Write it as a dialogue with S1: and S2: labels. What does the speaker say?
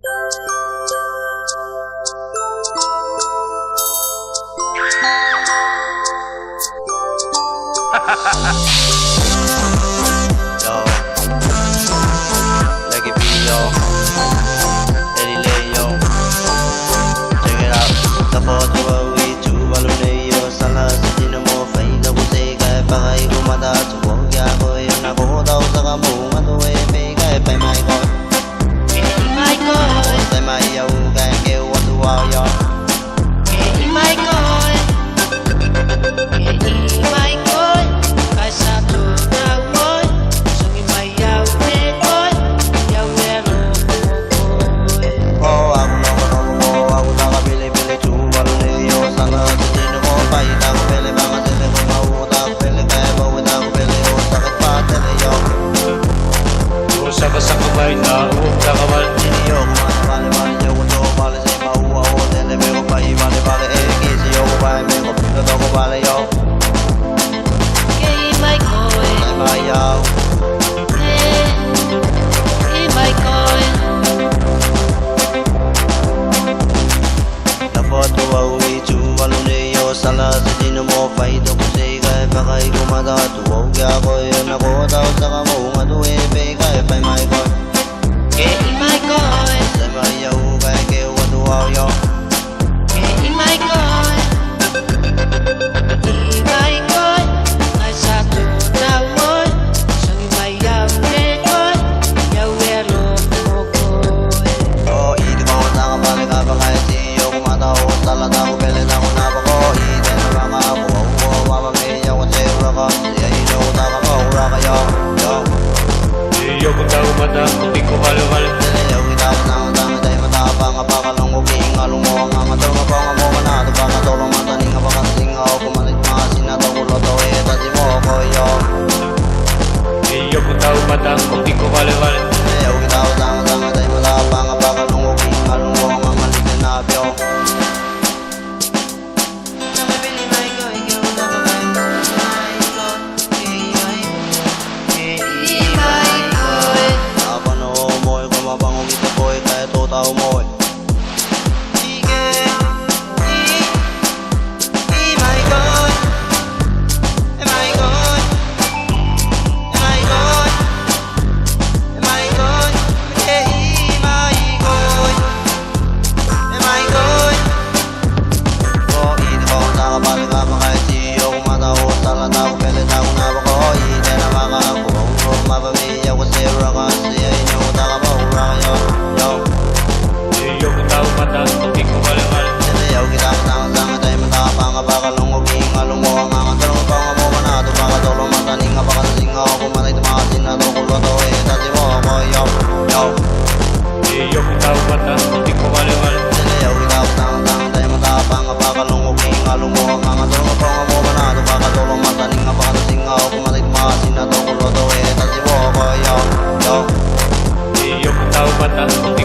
S1: Yo, Lucky B, yo, Eddie Lay, yo. Check it out. Tapo Tuvalu, Tuvalu, yo. Sana sa dinamo, fay na ko say kay pakay kumada. Tuwag ya ko yung nakudaw sa kamunga to pay kay pay my god.
S2: My God,
S1: Say my yo, kay kay what to wow yo.
S2: my God, my God, kaysa tunawon, sang imayaw neton, yawero kokoy.
S1: Oh, ako nakabili-bili Tuvalu, yo. Sana sa dinamo, fay na ko pili mga sili ko mautak pili kay bawin ako pili o sakit pa tili yo.
S3: Usa ka sa kamay na huwag na kamal.
S1: Yo, kumana bali yo ko to bali say mauwa o tili me ko pay bali kisi yo ko pay me ko pito to ko bali yo.
S2: Kay my God,
S1: Say my yo.
S2: my God,
S1: Dapat tuwawi Tuvalu yo. Sala sa dinamo fay to ko say kay pakay kumada. Tuwag ya ko yun ako daw sa kamunga to pay kay pay my god.
S2: my God,
S1: Say my yo kay kay what to wow yo.
S2: my God, my God, kaysa tunawon, sang imayaw neton, yawero kokoy.
S1: Oh, iti ko sa kabalik ka pa kay siyo kumataw talata ko pilit ako na pa ko. Iti na mga ako ako mamamaya ko sa ura ka. Siya ino ko taka pa ura kayo. Yo,
S3: Iyo kung tao mata, hindi ko kalungal.
S1: sila kita ko na ang dami tayo matapang. Apakalong ko kingalong mo ang angatol nga pa nga mo manado. Pakatulong mataning nga pakasing ako. Kumalit mga sinato ko loto tasi mo ko yo.
S3: Iyo kung tao mata, hindi ko kalungal.
S1: Sila kita ko na ang dami tayo matapang. Apakalong ko kingalong mo ang angalit na nabyo.
S2: My God,
S1: Napano mo'y kumabangong ito boy kaya tutaw mo'y my God, my God, my God, my God, my God, my God. Oh, ito ko nakabalik ka pa kahit siyo kumatawa sa lata ko pilit ako na ba ko. Ito na makakuha ko mapamilya ko sa ura ka. Siya inyo taka pa ura kayo. Yo,
S3: Iyo kung tao mata, hindi ko kalungal.
S1: sinayaw kita matang-tanga tayo matapang. Apakalong ko kingalong mo ang angatulong pa nga mo manado. Pakatulong mataning nga pakasing ako. Kumatay tumasin na to kulo to tasi mo ako. Yo, yo,
S3: Iyo kung tao mata, hindi ko kalungal.
S1: sinayaw kita matang-tanga tayo matapang. Apakalong ko kingalong mo ang angatulong pa nga mo manado. Pakatulong mataning nga pakasing ako. Kumatay tumasin na to kulo to tasi mo ako. Yo, yo,
S3: Iyo kung tao mata, hindi